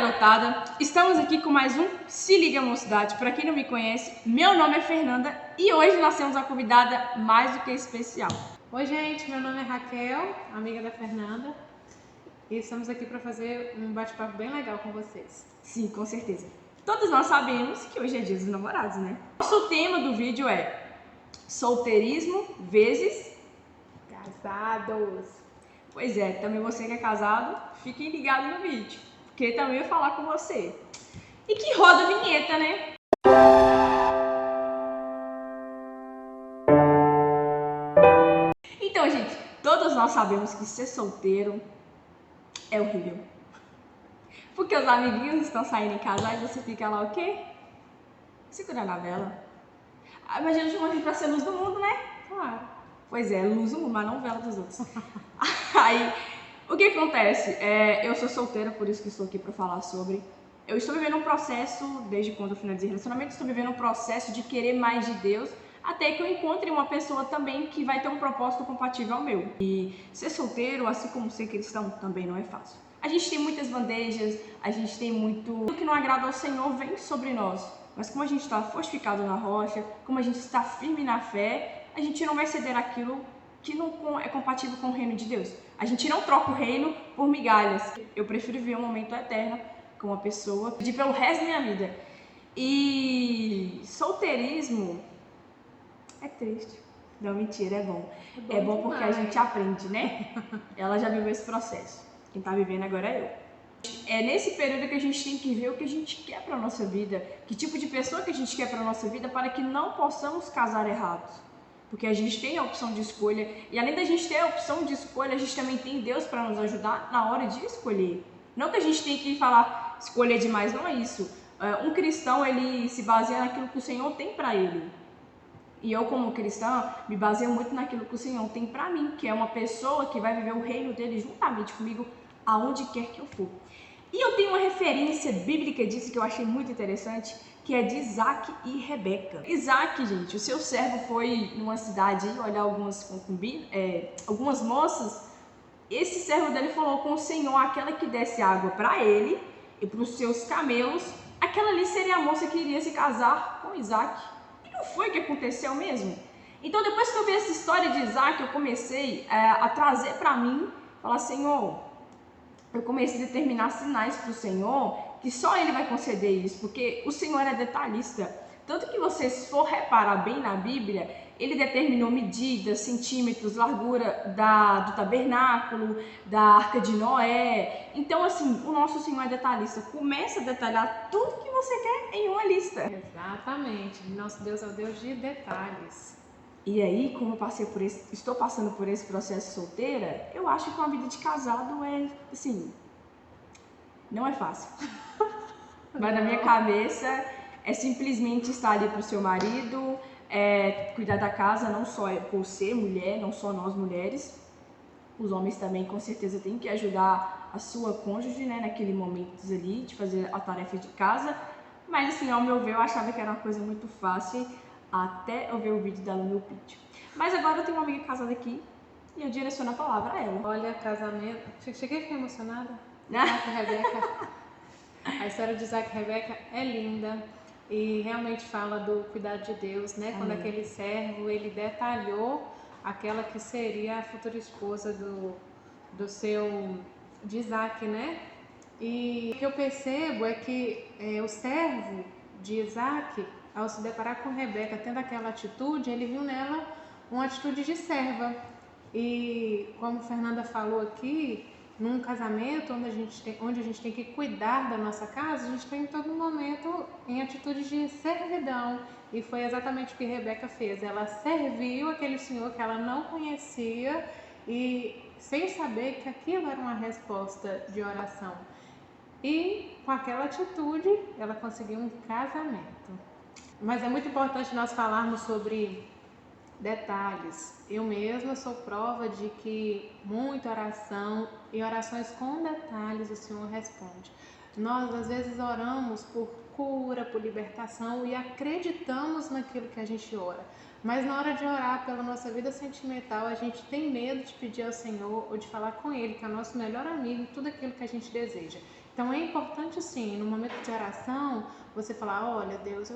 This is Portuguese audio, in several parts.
garotada, estamos aqui com mais um Se Liga Mocidade. Para quem não me conhece, meu nome é Fernanda e hoje nós temos uma convidada mais do que especial. Oi gente, meu nome é Raquel, amiga da Fernanda, e estamos aqui para fazer um bate-papo bem legal com vocês. Sim, com certeza. Todos nós sabemos que hoje é dia dos namorados, né? Nosso tema do vídeo é solteirismo vezes Casados! Pois é, também você que é casado, fiquem ligados no vídeo, porque também eu vou falar com você. E que roda a vinheta, né? Então, gente, todos nós sabemos que ser solteiro é horrível. Porque os amiguinhos estão saindo em casal e você fica lá o quê? Segurando a vela. Mas a gente não pra ser luz do mundo, né? Claro. Pois é, luz do mundo, mas não vela dos outros. Aí, o que acontece? Eu sou solteira, por isso que estou aqui para falar sobre. Eu estou vivendo um processo, desde quando eu finalizei relacionamento, estou vivendo um processo de querer mais de Deus, até que eu encontre uma pessoa também que vai ter um propósito compatível ao meu. E ser solteiro, assim como ser cristão, também não é fácil. A gente tem muitas bandejas, a gente tem muito... Tudo que não agrada ao Senhor vem sobre nós. Mas como a gente está fortificado na rocha, como a gente está firme na fé, a gente não vai ceder aquilo que não é compatível com o reino de Deus. A gente não troca o reino por migalhas. Eu prefiro viver um momento eterno com uma pessoa de pelo resto da minha vida. E solteirismo é triste. Não, mentira, é bom. É bom porque a gente aprende, né? Ela já viveu esse processo. Quem tá vivendo agora é eu. É nesse período que a gente tem que ver o que a gente quer para nossa vida, que tipo de pessoa que a gente quer para nossa vida, para que não possamos casar errados. Porque a gente tem a opção de escolha, e além da gente ter a opção de escolha, a gente também tem Deus para nos ajudar na hora de escolher. Não que a gente tem que falar escolher demais, não é isso. Um cristão, ele se baseia naquilo que o Senhor tem para ele. E eu, como cristã, me baseio muito naquilo que o Senhor tem para mim, que é uma pessoa que vai viver o reino dele juntamente comigo, aonde quer que eu for. E eu tenho uma referência bíblica disso que eu achei muito interessante, que é de Isaac e Rebeca. Isaac, gente, o seu servo foi numa cidade olhar algumas concubinas, algumas moças. Esse servo dele falou com o Senhor, aquela que desse água para ele e para os seus camelos, aquela ali seria a moça que iria se casar com Isaac. E não foi o que aconteceu mesmo? Então, depois que eu vi essa história de Isaac, eu comecei a trazer para mim, falar, Senhor, eu comecei a determinar sinais para o Senhor que só Ele vai conceder isso, porque o Senhor é detalhista. Tanto que vocês for reparar bem na Bíblia, Ele determinou medidas, centímetros, largura do tabernáculo, da arca de Noé. Então, assim, o nosso Senhor é detalhista. Começa a detalhar tudo que você quer em uma lista. Exatamente. Nosso Deus é o Deus de detalhes. E aí, como eu estou passando por esse processo solteira, eu acho que uma vida de casado é, assim, não é fácil. Mas na minha cabeça é simplesmente estar ali para o seu marido, cuidar da casa, não só por ser mulher, não só nós mulheres. Os homens também, com certeza, têm que ajudar a sua cônjuge, né, naquele momento ali, de fazer a tarefa de casa. Mas, assim, ao meu ver, eu achava que era uma coisa muito fácil, até eu ver o vídeo dela no meu vídeo. Mas agora eu tenho uma amiga casada aqui e eu direciono a palavra a ela. Olha, casamento... Cheguei a ficar emocionada. Isaac e Rebeca. A história de Isaac e Rebeca é linda e realmente fala do cuidado de Deus, né? Quando aquele servo, ele detalhou aquela que seria a futura esposa de Isaac, né? E o que eu percebo é que o servo de Isaac, ao se deparar com Rebeca, tendo aquela atitude, ele viu nela uma atitude de serva. E como Fernanda falou aqui, num casamento onde a gente tem que cuidar da nossa casa, a gente tem em todo momento em atitude de servidão. E foi exatamente o que Rebeca fez. Ela serviu aquele senhor que ela não conhecia e sem saber que aquilo era uma resposta de oração. E com aquela atitude, ela conseguiu um casamento. Mas é muito importante nós falarmos sobre detalhes. Eu mesma sou prova de que muita oração e orações com detalhes o Senhor responde. Nós às vezes oramos por cura, por libertação e acreditamos naquilo que a gente ora. Mas na hora de orar pela nossa vida sentimental, a gente tem medo de pedir ao Senhor ou de falar com Ele, que é o nosso melhor amigo, tudo aquilo que a gente deseja. Então é importante sim, no momento de oração, você falar, olha Deus,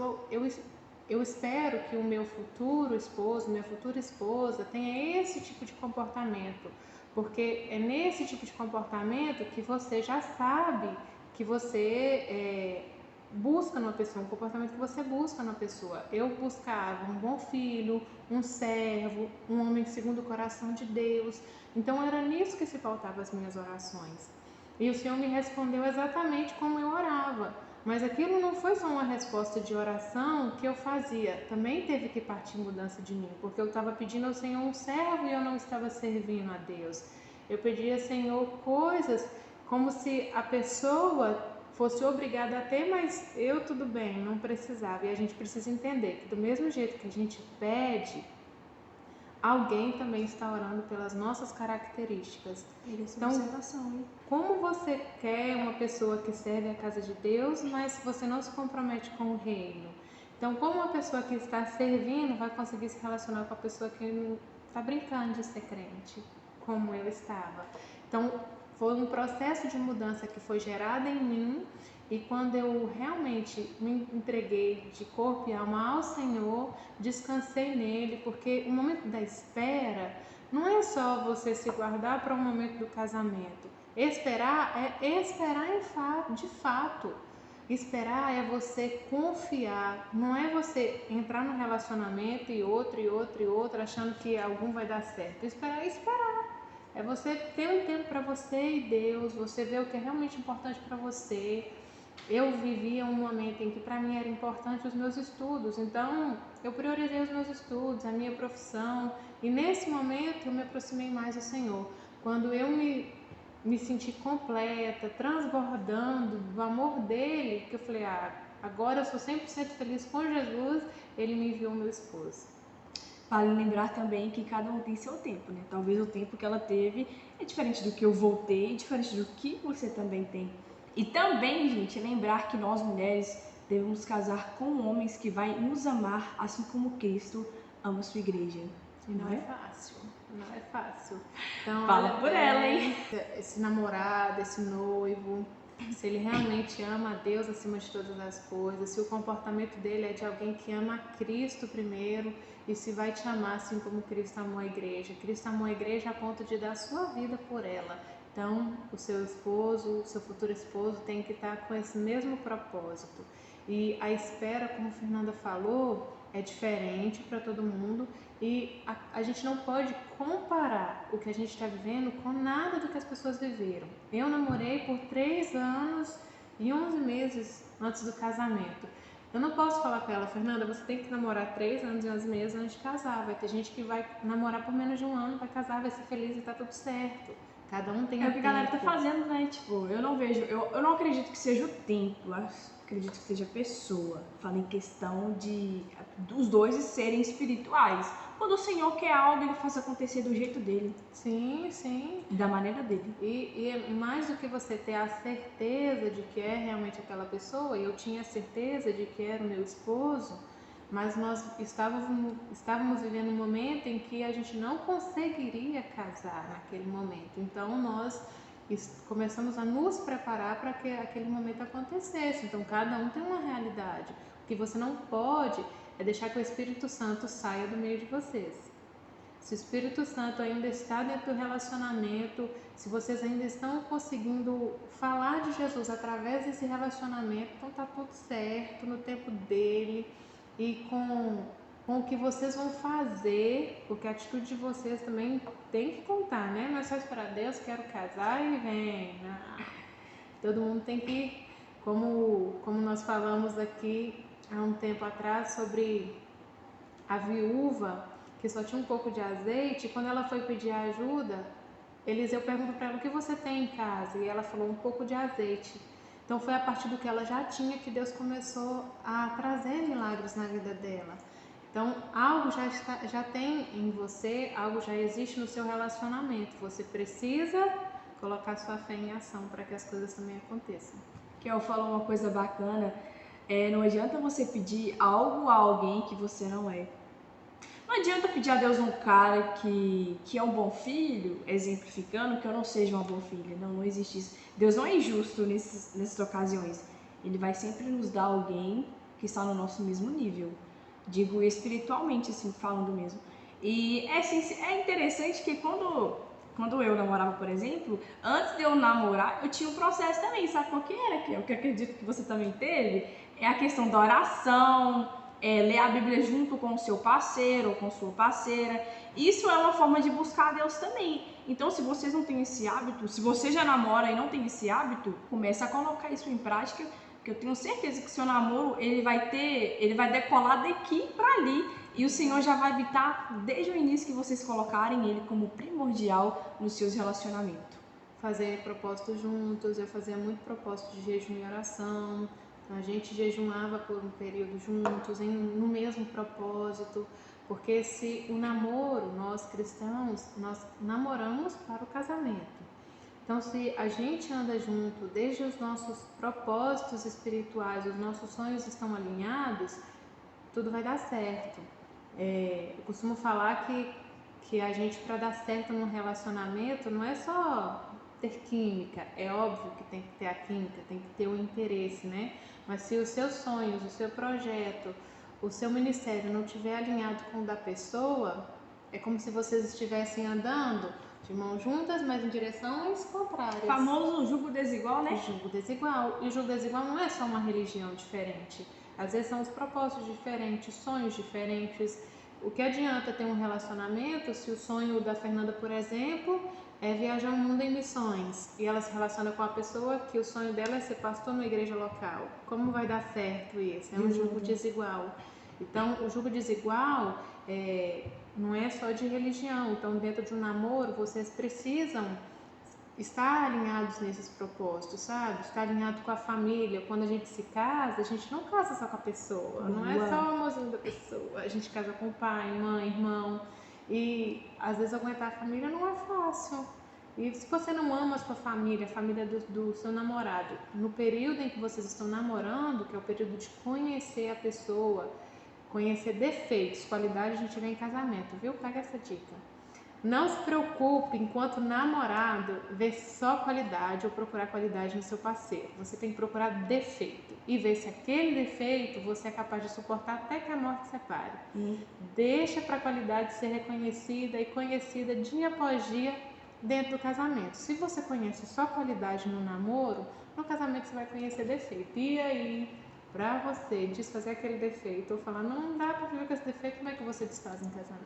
eu espero que o meu futuro esposo, minha futura esposa tenha esse tipo de comportamento, porque é nesse tipo de comportamento que você já sabe que você busca numa pessoa, um comportamento que você busca numa pessoa. Eu buscava um bom filho, um servo, um homem segundo o coração de Deus. Então era nisso que se pautavam as minhas orações. E o Senhor me respondeu exatamente como eu orava. Mas aquilo não foi só uma resposta de oração que eu fazia. Também teve que partir mudança de mim, porque eu estava pedindo ao Senhor um servo e eu não estava servindo a Deus. Eu pedia ao Senhor coisas como se a pessoa fosse obrigada a ter, mas eu tudo bem, não precisava. E a gente precisa entender que do mesmo jeito que a gente pede, alguém também está orando pelas nossas características. Então, observação, hein? Como você quer uma pessoa que serve a casa de Deus, mas você não se compromete com o reino? Então, como uma pessoa que está servindo vai conseguir se relacionar com a pessoa que está brincando de ser crente, como eu estava? Então, foi um processo de mudança que foi gerado em mim, e quando eu realmente me entreguei de corpo e alma ao Senhor, descansei nele, porque o momento da espera não é só você se guardar para o momento do casamento. Esperar é esperar de fato. Esperar é você confiar, não é você entrar num relacionamento e outro, achando que algum vai dar certo. Esperar é esperar. É você ter um tempo para você e Deus, você ver o que é realmente importante para você. Eu vivia um momento em que para mim era importante os meus estudos, então eu priorizei os meus estudos, a minha profissão, e nesse momento eu me aproximei mais do Senhor. Quando eu me senti completa, transbordando do amor dele, que eu falei, agora eu sou 100% feliz com Jesus, ele me enviou meu esposo. Vale lembrar também que cada um tem seu tempo, né? Talvez o tempo que ela teve é diferente do que eu voltei, diferente do que você também tem. E também, gente, lembrar que nós mulheres devemos casar com homens que vai nos amar assim como Cristo ama a sua igreja. Não é fácil, não é fácil. Então, fala por ela, hein? Esse namorado, esse noivo, se ele realmente ama a Deus acima de todas as coisas, se o comportamento dele é de alguém que ama a Cristo primeiro, e se vai te amar assim como Cristo amou a igreja. Cristo amou a igreja a ponto de dar a sua vida por ela. Então, o seu esposo, o seu futuro esposo tem que estar com esse mesmo propósito. E a espera, como a Fernanda falou, é diferente para todo mundo, e a gente não pode comparar o que a gente está vivendo com nada do que as pessoas viveram. Eu namorei por 3 anos e 11 meses antes do casamento. Eu não posso falar para ela, Fernanda, você tem que namorar 3 anos e 11 meses antes de casar. Vai ter gente que vai namorar por menos de 1 ano, vai casar, vai ser feliz e tá tudo certo. Cada um tem o que a galera tá fazendo, né? Tipo, eu não acredito que seja o tempo, eu acredito que seja a pessoa. Fala em questão dos dois serem espirituais. Quando o Senhor quer algo, ele faz acontecer do jeito dele. Sim, sim. Da maneira dele. E é mais do que você ter a certeza de que é realmente aquela pessoa, eu tinha certeza de que era o meu esposo, mas nós estávamos vivendo um momento em que a gente não conseguiria casar naquele momento. Então nós começamos a nos preparar para que aquele momento acontecesse. Então cada um tem uma realidade. O que você não pode é deixar que o Espírito Santo saia do meio de vocês. Se o Espírito Santo ainda está dentro do relacionamento, se vocês ainda estão conseguindo falar de Jesus através desse relacionamento, então está tudo certo no tempo dele, e com o que vocês vão fazer, porque a atitude de vocês também tem que contar, né? Não é só esperar, Deus, quero casar e vem. Todo mundo tem que, como nós falamos aqui há um tempo atrás sobre a viúva que só tinha um pouco de azeite, e quando ela foi pedir ajuda, Eliseu perguntou para ela, o que você tem em casa? E ela falou, um pouco de azeite. Então foi a partir do que ela já tinha que Deus começou a trazer milagres na vida dela. Então algo já tem em você, algo já existe no seu relacionamento. Você precisa colocar sua fé em ação para que as coisas também aconteçam. Que eu falo uma coisa bacana, não adianta você pedir algo a alguém que você não é. Não adianta pedir a Deus um cara que é um bom filho, exemplificando, que eu não seja uma boa filha. Não, não existe isso. Deus não é injusto nessas ocasiões. Ele vai sempre nos dar alguém que está no nosso mesmo nível. Digo espiritualmente, assim, falando mesmo. E é interessante que quando eu namorava, por exemplo, antes de eu namorar, eu tinha um processo também. Sabe qual que era? Que é o que eu acredito que você também teve. É a questão da oração, ler a Bíblia junto com o seu parceiro ou com sua parceira. Isso é uma forma de buscar a Deus também. Então, se vocês não têm esse hábito, se você já namora e não tem esse hábito, comece a colocar isso em prática, que eu tenho certeza que seu namoro ele vai decolar daqui para ali e o Senhor já vai evitar desde o início que vocês colocarem ele como primordial nos seus relacionamentos. Fazer propósitos juntos, eu fazia muito propósito de jejum e oração. A gente jejuava por um período juntos, no mesmo propósito, porque se o namoro, nós cristãos, nós namoramos para o casamento. Então, se a gente anda junto, desde os nossos propósitos espirituais, os nossos sonhos estão alinhados, tudo vai dar certo. Eu costumo falar que a gente, para dar certo num relacionamento, não é só ter química, é óbvio que tem que ter a química, tem que ter o interesse, né? Mas se os seus sonhos, o seu projeto, o seu ministério não estiver alinhado com o da pessoa, é como se vocês estivessem andando de mãos juntas, mas em direções contrárias. O famoso jugo desigual, né? O jugo desigual. E o jugo desigual não é só uma religião diferente. Às vezes são os propósitos diferentes, sonhos diferentes. O que adianta ter um relacionamento se o sonho da Fernanda, por exemplo, é viajar o mundo em missões e ela se relaciona com a pessoa que o sonho dela é ser pastor na igreja local? Como vai dar certo isso? É um jugo desigual. Então, o jugo desigual não é só de religião. Então, dentro de um namoro, vocês precisam estar alinhados nesses propósitos, sabe? Estar alinhado com a família. Quando a gente se casa, a gente não casa só com a pessoa, não é só o amorzinho da pessoa. A gente casa com o pai, mãe, irmão. E às vezes aguentar a família não é fácil. E se você não ama a sua família, a família do seu namorado, no período em que vocês estão namorando, que é o período de conhecer a pessoa, conhecer defeitos, qualidades, a gente vê em casamento, viu? Pega essa dica. Não se preocupe, enquanto namorado, ver só qualidade ou procurar qualidade no seu parceiro. Você tem que procurar defeito e ver se aquele defeito você é capaz de suportar até que a morte separe. Deixa para a qualidade ser reconhecida e conhecida dia após dia dentro do casamento. Se você conhece só qualidade no namoro, no casamento você vai conhecer defeito. E aí, para você desfazer aquele defeito ou falar, não dá para viver com esse defeito, como é que você desfaz em casamento?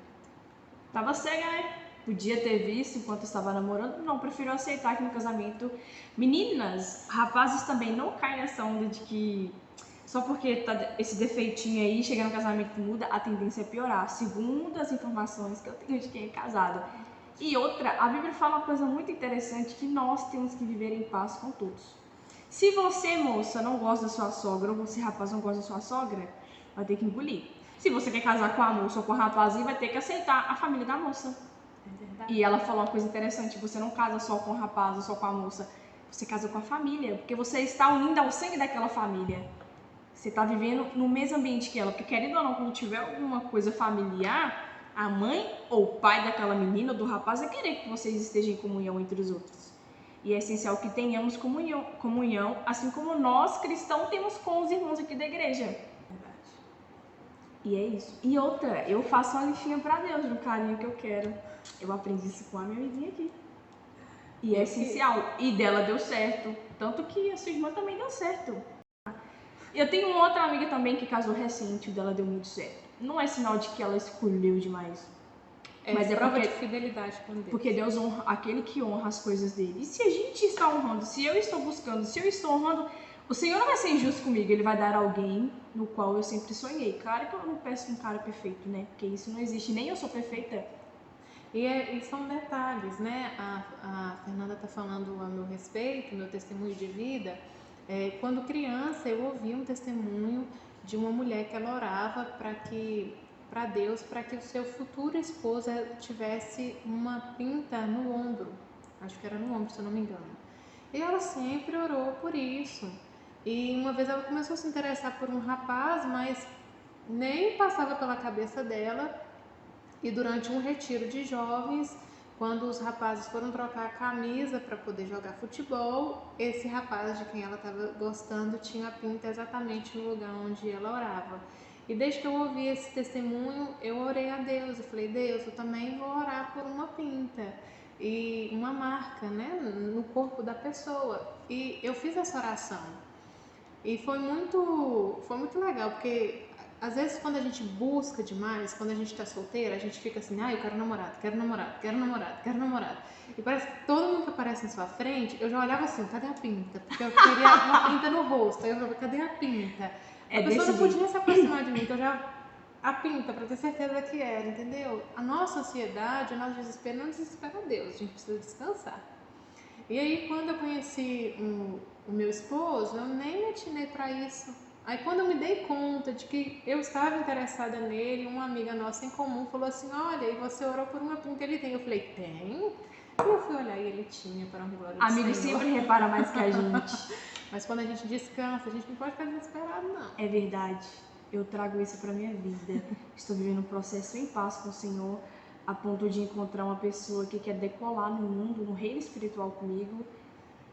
Tava cega, né? Podia ter visto enquanto estava namorando, não, prefiro aceitar que no casamento. Meninas, rapazes também não caem nessa onda de que só porque tá esse defeitinho aí, chegar no casamento muda, a tendência é piorar, segundo as informações que eu tenho de quem é casado. E outra, a Bíblia fala uma coisa muito interessante, que nós temos que viver em paz com todos. Se você, moça, não gosta da sua sogra, ou você, rapaz, não gosta da sua sogra, vai ter que engolir. Se você quer casar com a moça ou com o rapazinho, vai ter que aceitar a família da moça. E ela falou uma coisa interessante, você não casa só com o rapaz ou só com a moça, você casa com a família, porque você está unindo ao sangue daquela família. Você está vivendo no mesmo ambiente que ela, porque querendo ou não, quando tiver alguma coisa familiar, a mãe ou o pai daquela menina ou do rapaz vai querer que vocês estejam em comunhão entre os outros. E é essencial que tenhamos comunhão, assim como nós cristãos temos com os irmãos aqui da igreja. E é isso. E outra, eu faço uma listinha pra Deus do carinho que eu quero. Eu aprendi isso com a minha amiguinha aqui. E é essencial. E dela deu certo. Tanto que a sua irmã também deu certo. Eu tenho uma outra amiga também que casou recente, o dela deu muito certo. Não é sinal de que ela escolheu demais. Mas é prova de fidelidade com Deus. Porque Deus honra aquele que honra as coisas dele. E se a gente está honrando, se eu estou buscando, se eu estou honrando, o Senhor não vai ser injusto comigo. Ele vai dar alguém no qual eu sempre sonhei. Claro que eu não peço um cara perfeito, né? Porque isso não existe. Nem eu sou perfeita. E são detalhes, né? A Fernanda está falando a meu respeito, meu testemunho de vida. Quando criança, eu ouvi um testemunho de uma mulher que ela orava para Deus, para que o seu futuro esposo tivesse uma pinta no ombro. Acho que era no ombro, se eu não me engano. E ela sempre orou por isso. E uma vez ela começou a se interessar por um rapaz, mas nem passava pela cabeça dela E durante um retiro de jovens, quando os rapazes foram trocar a camisa para poder jogar futebol, esse rapaz de quem ela estava gostando tinha a pinta exatamente no lugar onde ela orava. E desde que eu ouvi esse testemunho, eu orei a Deus. Eu falei, Deus, eu também vou orar por uma pinta e uma marca, né, no corpo da pessoa. E eu fiz essa oração. E foi muito legal, porque às vezes quando a gente busca demais, quando a gente tá solteira, a gente fica assim, eu quero namorado, quero namorado, quero namorado, quero namorado. E parece que todo mundo que aparece na sua frente, eu já olhava assim, cadê a pinta? Porque eu queria uma pinta no rosto. Aí eu falava, cadê a pinta? A pessoa não podia se aproximar de mim, então eu já a pinta para ter certeza que era, entendeu? A nossa ansiedade, o nosso desespero não desespera Deus, a gente precisa descansar. E aí quando eu conheci o meu esposo, eu nem me atinei para isso. Aí quando eu me dei conta de que eu estava interessada nele, uma amiga nossa em comum falou assim, olha, e você orou por uma pinta, ele tem? Eu falei, tem? E eu fui olhar e ele tinha, para um glória do Amigo Senhor. sempre repara mais que a gente. Mas quando a gente descansa, a gente não pode ficar desesperado, não. É verdade. Eu trago isso pra minha vida. Estou vivendo um processo em paz com o Senhor, a ponto de encontrar uma pessoa que quer decolar no mundo, no reino espiritual comigo.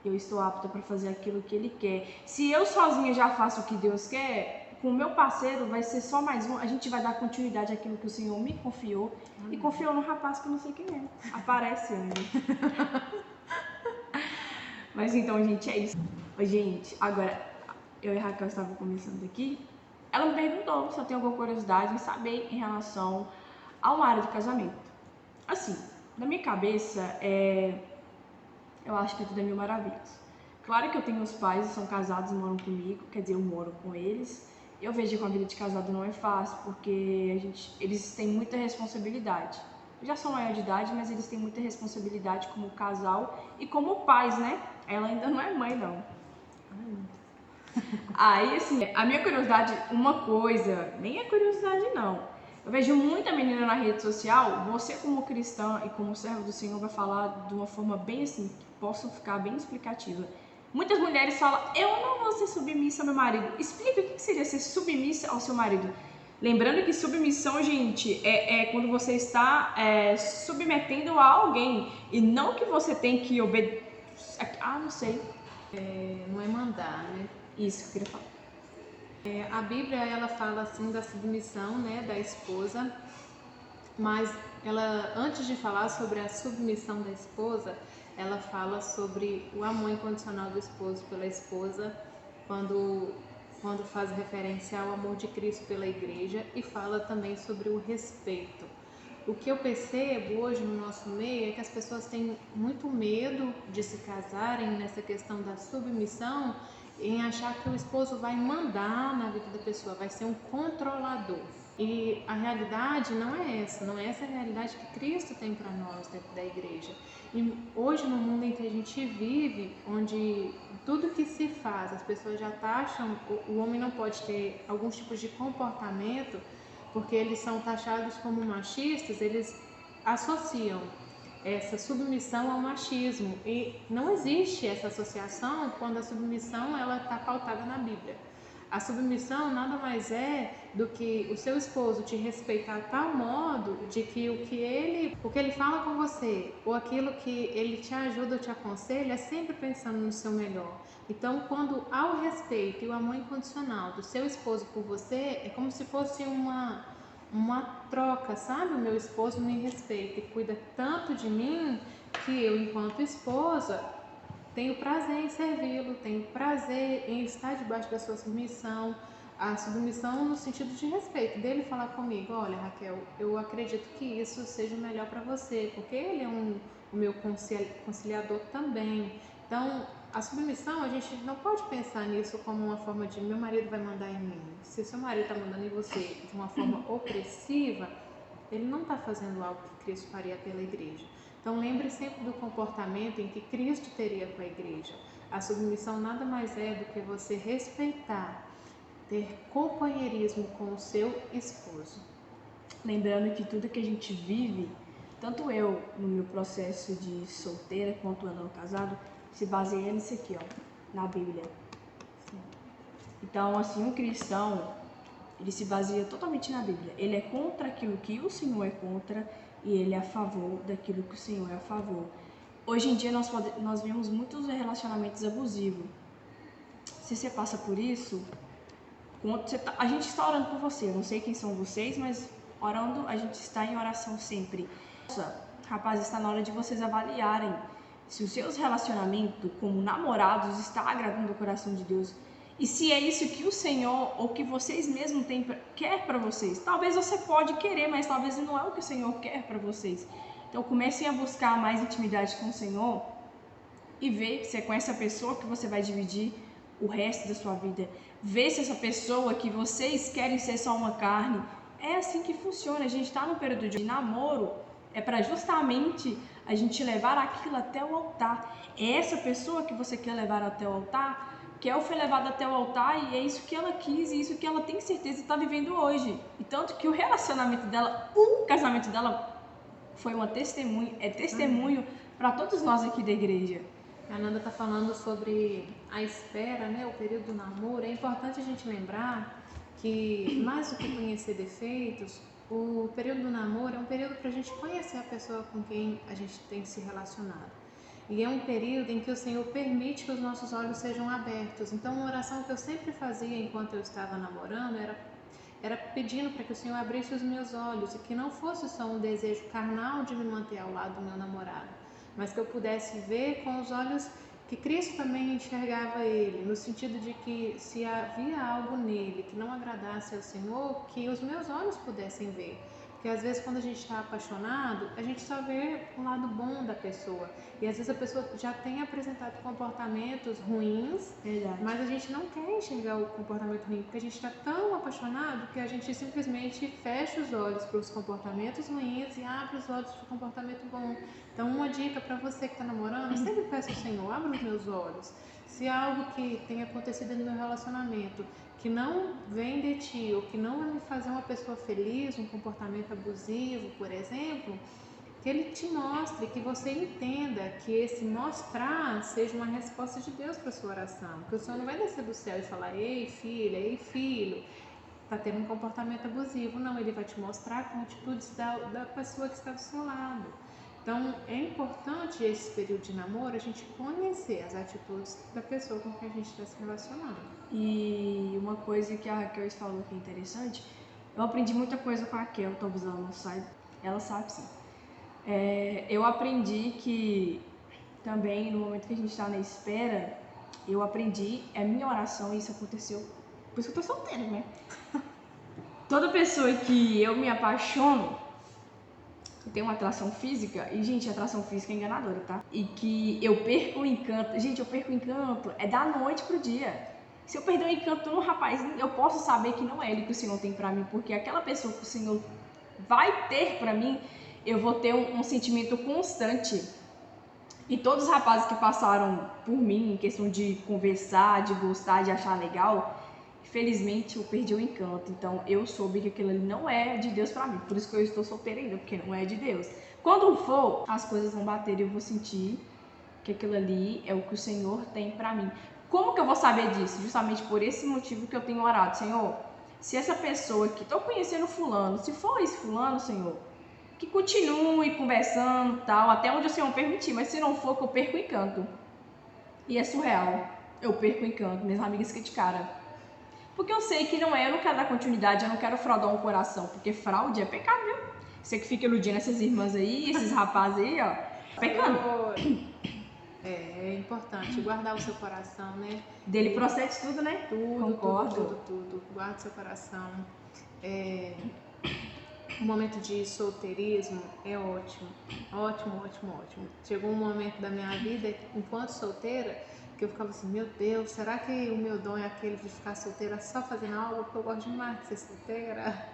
Eu estou apta para fazer aquilo que Ele quer. Se eu sozinha já faço o que Deus quer, com o meu parceiro vai ser só mais um. A gente vai dar continuidade àquilo que o Senhor me confiou. E confiou no rapaz que eu não sei quem é. Aparece ainda. Mas então, gente, é isso. Gente, agora, eu e a Raquel estavam conversando aqui. Ela me perguntou se eu tenho alguma curiosidade em saber em relação a uma área de casamento. Assim, na minha cabeça, eu acho que tudo é mil maravilhas. Claro que eu tenho meus pais, são casados e moram comigo, quer dizer, eu moro com eles. Eu vejo que a vida de casado não é fácil, porque eles têm muita responsabilidade. Eu já sou maior de idade, mas eles têm muita responsabilidade como casal e como pais, né? Ela ainda não é mãe, não. Aí, assim, a minha curiosidade, uma coisa, nem é curiosidade, não. Eu vejo muita menina na rede social, você como cristã e como servo do Senhor vai falar de uma forma bem assim, que posso ficar bem explicativa. Muitas mulheres falam, eu não vou ser submissa ao meu marido. Explica o que seria ser submissa ao seu marido. Lembrando que submissão, gente, é quando você está submetendo a alguém e não que você tem que obedecer. Não sei. Não é mandar, né? Isso que eu queria falar. A Bíblia, ela fala assim da submissão, né, da esposa, mas ela, antes de falar sobre a submissão da esposa, ela fala sobre o amor incondicional do esposo pela esposa, quando faz referência ao amor de Cristo pela igreja, e fala também sobre o respeito. O que eu percebo hoje no nosso meio é que as pessoas têm muito medo de se casarem nessa questão da submissão, em achar que o esposo vai mandar na vida da pessoa, vai ser um controlador. E a realidade não é essa a realidade que Cristo tem para nós dentro da igreja. E hoje no mundo em que a gente vive, onde tudo que se faz, as pessoas já taxam, o homem não pode ter alguns tipos de comportamento, porque eles são taxados como machistas, eles associam essa submissão ao machismo, e não existe essa associação quando a submissão ela está pautada na Bíblia. A submissão nada mais é do que o seu esposo te respeitar a tal modo de que o que ele fala com você ou aquilo que ele te ajuda ou te aconselha é sempre pensando no seu melhor. Então, quando há o respeito e o amor incondicional do seu esposo por você, é como se fosse uma troca, sabe? O meu esposo me respeita e cuida tanto de mim que eu, enquanto esposa, tenho prazer em servi-lo, tenho prazer em estar debaixo da sua submissão. A submissão no sentido de respeito, dele falar comigo, olha Raquel, eu acredito que isso seja o melhor para você, porque ele é o meu conciliador também. Então, a submissão, a gente não pode pensar nisso como uma forma de meu marido vai mandar em mim. Se seu marido está mandando em você de uma forma opressiva, ele não está fazendo algo que Cristo faria pela igreja. Então lembre sempre do comportamento em que Cristo teria com a igreja. A submissão nada mais é do que você respeitar, ter companheirismo com o seu esposo. Lembrando que tudo que a gente vive, tanto eu no meu processo de solteira quanto o não casado, se baseia nisso aqui, ó, na Bíblia. Então, assim, um cristão, ele se baseia totalmente na Bíblia. Ele é contra aquilo que o Senhor é contra e ele é a favor daquilo que o Senhor é a favor. Hoje em dia nós vemos muitos relacionamentos abusivos. Se você passa por isso, a gente está orando por você. Eu não sei quem são vocês, mas orando, a gente está em oração sempre. Nossa, rapaz, está na hora de vocês avaliarem se os seus relacionamentos como namorados está agradando o coração de Deus. E se é isso que o Senhor ou que vocês mesmos quer para vocês. Talvez você pode querer, mas talvez não é o que o Senhor quer para vocês. Então comecem a buscar mais intimidade com o Senhor e ver se é com essa pessoa que você vai dividir o resto da sua vida. Ver se essa pessoa que vocês querem ser só uma carne. É assim que funciona. A gente está no período de namoro, é para justamente a gente levar aquilo até o altar. É essa pessoa que você quer levar até o altar, que ela foi levada até o altar e é isso que ela quis e isso que ela tem certeza está vivendo hoje. E tanto que o relacionamento dela, o casamento dela foi uma testemunho, é testemunho para todos nós aqui da igreja. A Nanda está falando sobre a espera, né, o período do namoro. É importante a gente lembrar que, mais do que conhecer defeitos, o período do namoro é um período para a gente conhecer a pessoa com quem a gente tem se relacionado. E é um período em que o Senhor permite que os nossos olhos sejam abertos. Então, uma oração que eu sempre fazia enquanto eu estava namorando era pedindo para que o Senhor abrisse os meus olhos e que não fosse só um desejo carnal de me manter ao lado do meu namorado, mas que eu pudesse ver com os olhos que Cristo também enxergava ele, no sentido de que se havia algo nele que não agradasse ao Senhor, que os meus olhos pudessem ver. Porque às vezes quando a gente está apaixonado, a gente só vê o lado bom da pessoa. E às vezes a pessoa já tem apresentado comportamentos ruins, mas a gente não quer enxergar o comportamento ruim, porque a gente está tão apaixonado que a gente simplesmente fecha os olhos para os comportamentos ruins e abre os olhos para o comportamento bom. Então, uma dica para você que está namorando, eu sempre peço ao Senhor, abra os meus olhos. Se há algo que tenha acontecido no meu relacionamento que não vem de ti, ou que não vai me fazer uma pessoa feliz, um comportamento abusivo, por exemplo, que ele te mostre, que você entenda que esse mostrar seja uma resposta de Deus para a sua oração. Porque o Senhor não vai descer do céu e falar, ei filha, ei filho, está tendo um comportamento abusivo. Não, ele vai te mostrar com atitudes da pessoa que está do seu lado. Então, é importante esse período de namoro a gente conhecer as atitudes da pessoa com quem a gente está se relacionando. E uma coisa que a Raquel falou que é interessante, eu aprendi muita coisa com a Raquel, talvez ela não saiba, ela sabe sim. Eu aprendi que também no momento que a gente está na espera, eu aprendi, é minha oração e isso aconteceu, por isso que eu tô solteira, né? Toda pessoa que eu me apaixono, tem uma atração física, e gente, a atração física é enganadora, tá? E que eu perco o encanto, gente, eu perco o encanto, é da noite pro dia. Se eu perder o encanto no rapaz, eu posso saber que não é ele que o Senhor tem pra mim, porque aquela pessoa que o Senhor vai ter pra mim, eu vou ter um sentimento constante. E todos os rapazes que passaram por mim, em questão de conversar, de gostar, de achar legal, felizmente eu perdi o encanto. Então eu soube que aquilo ali não é de Deus pra mim. Por isso que eu estou solteira ainda, porque não é de Deus. Quando for, as coisas vão bater e eu vou sentir que aquilo ali é o que o Senhor tem pra mim. Como que eu vou saber disso? Justamente por esse motivo que eu tenho orado. Senhor, se essa pessoa que estou conhecendo fulano, se for esse fulano, Senhor, que continue conversando tal, até onde o Senhor permitir. Mas se não for, que eu perco o encanto. E é surreal. Eu perco o encanto. Minhas amigas criticaram. Porque eu sei que não é, eu não quero dar continuidade, eu não quero fraudar um coração, porque fraude é pecado, viu? Você que fica iludindo essas irmãs aí, esses rapazes aí, ó, pecando. É importante guardar o seu coração, né? Dele procede tudo, né? Concordo. Tudo. Guarde seu coração. O momento de solteirismo é ótimo. Ótimo. Chegou um momento da minha vida, enquanto solteira, que eu ficava assim, meu Deus, será que o meu dom é aquele de ficar solteira só fazendo algo? Porque eu gosto demais de ser solteira.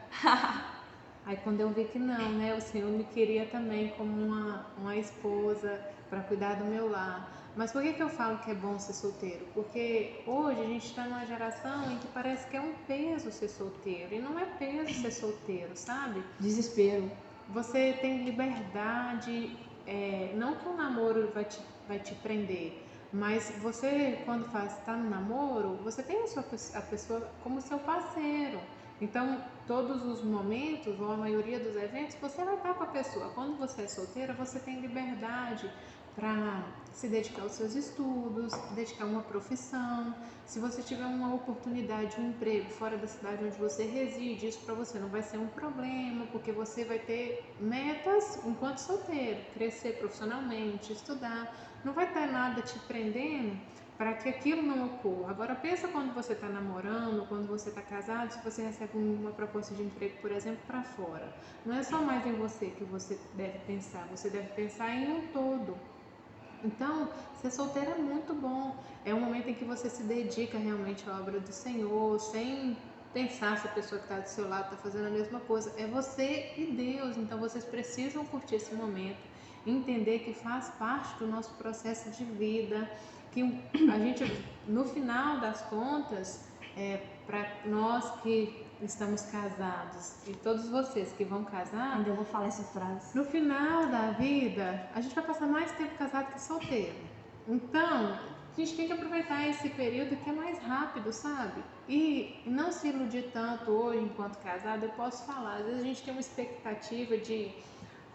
Aí quando eu vi que não, né, o Senhor me queria também como uma esposa para cuidar do meu lar. Mas por que eu falo que é bom ser solteiro? Porque hoje a gente está numa geração em que parece que é um peso ser solteiro. E não é peso ser solteiro, sabe? Desespero. Você tem liberdade, não que o namoro vai te prender, mas você, quando está no namoro, você tem a pessoa como seu parceiro. Então, todos os momentos, ou a maioria dos eventos, você vai estar com a pessoa. Quando você é solteira, você tem liberdade para se dedicar aos seus estudos, dedicar a uma profissão. Se você tiver uma oportunidade, um emprego fora da cidade onde você reside, isso para você não vai ser um problema, porque você vai ter metas enquanto solteiro, crescer profissionalmente, estudar. Não vai ter nada te prendendo para que aquilo não ocorra. Agora pensa quando você está namorando, quando você está casado, se você recebe uma proposta de emprego, por exemplo, para fora. Não é só mais em você que você deve pensar, você deve pensar em um todo. Então, ser solteira é muito bom. É um momento em que você se dedica realmente à obra do Senhor, sem pensar se a pessoa que está do seu lado está fazendo a mesma coisa. É você e Deus. Então, vocês precisam curtir esse momento, entender que faz parte do nosso processo de vida, que a gente, no final das contas, para nós que estamos casados e todos vocês que vão casar, Ainda eu vou falar essa frase. no final da vida, a gente vai passar mais tempo casado que solteiro. Então, a gente tem que aproveitar esse período que é mais rápido, sabe? E não se iludir tanto hoje enquanto casado. Eu posso falar, às vezes a gente tem uma expectativa de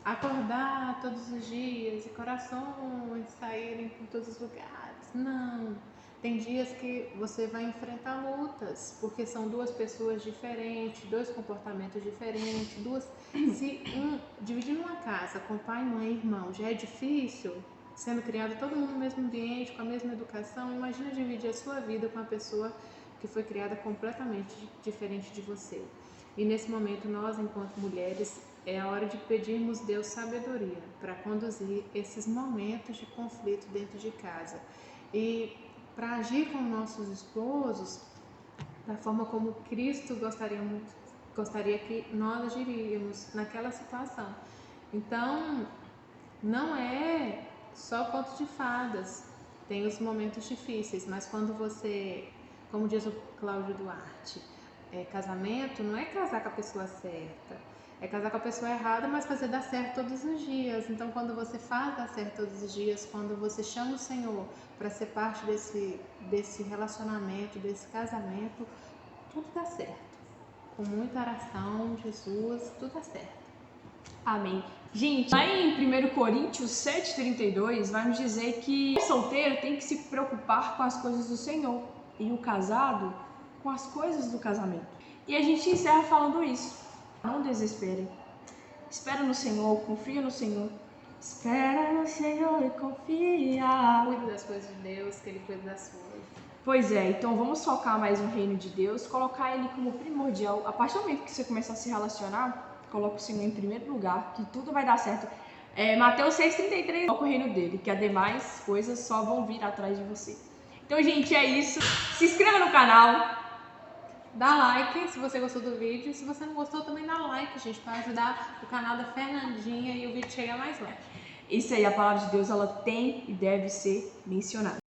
acordar todos os dias e corações saírem por todos os lugares. Não. Tem dias que você vai enfrentar lutas, porque são duas pessoas diferentes, dois comportamentos diferentes, se dividindo uma casa com pai, mãe e irmão já é difícil, sendo criado todo mundo no mesmo ambiente, com a mesma educação, imagina dividir a sua vida com uma pessoa que foi criada completamente diferente de você. E nesse momento, nós, enquanto mulheres, é a hora de pedirmos Deus sabedoria para conduzir esses momentos de conflito dentro de casa. E para agir com nossos esposos da forma como Cristo gostaria que nós agiríamos naquela situação. Então, não é só conto de fadas, tem os momentos difíceis, mas quando você, como diz o Cláudio Duarte, casamento não é casar com a pessoa certa, é casar com a pessoa errada, mas fazer dar certo todos os dias. Então, quando você faz dar certo todos os dias, quando você chama o Senhor para ser parte desse relacionamento, desse casamento, tudo dá certo. Com muita oração, Jesus, tudo dá certo. Amém. Gente, lá em 1 Coríntios 7,32 vai nos dizer que o solteiro tem que se preocupar com as coisas do Senhor e o casado com as coisas do casamento. E a gente encerra falando isso. Não desesperem. Espera no Senhor, confia no Senhor. Espera no Senhor e confia. Cuide das coisas de Deus, que Ele cuida das suas. Pois é, então vamos focar mais no reino de Deus, colocar Ele como primordial. A partir do momento que você começar a se relacionar, coloca o Senhor em primeiro lugar, que tudo vai dar certo. Mateus 6,33, coloca o reino dele, que as demais coisas só vão vir atrás de você. Então, gente, é isso. Se inscreva no canal. Dá like se você gostou do vídeo. Se você não gostou, também dá like, gente, para ajudar o canal da Fernandinha e o vídeo chegar mais longe. Isso aí, a palavra de Deus, ela tem e deve ser mencionada.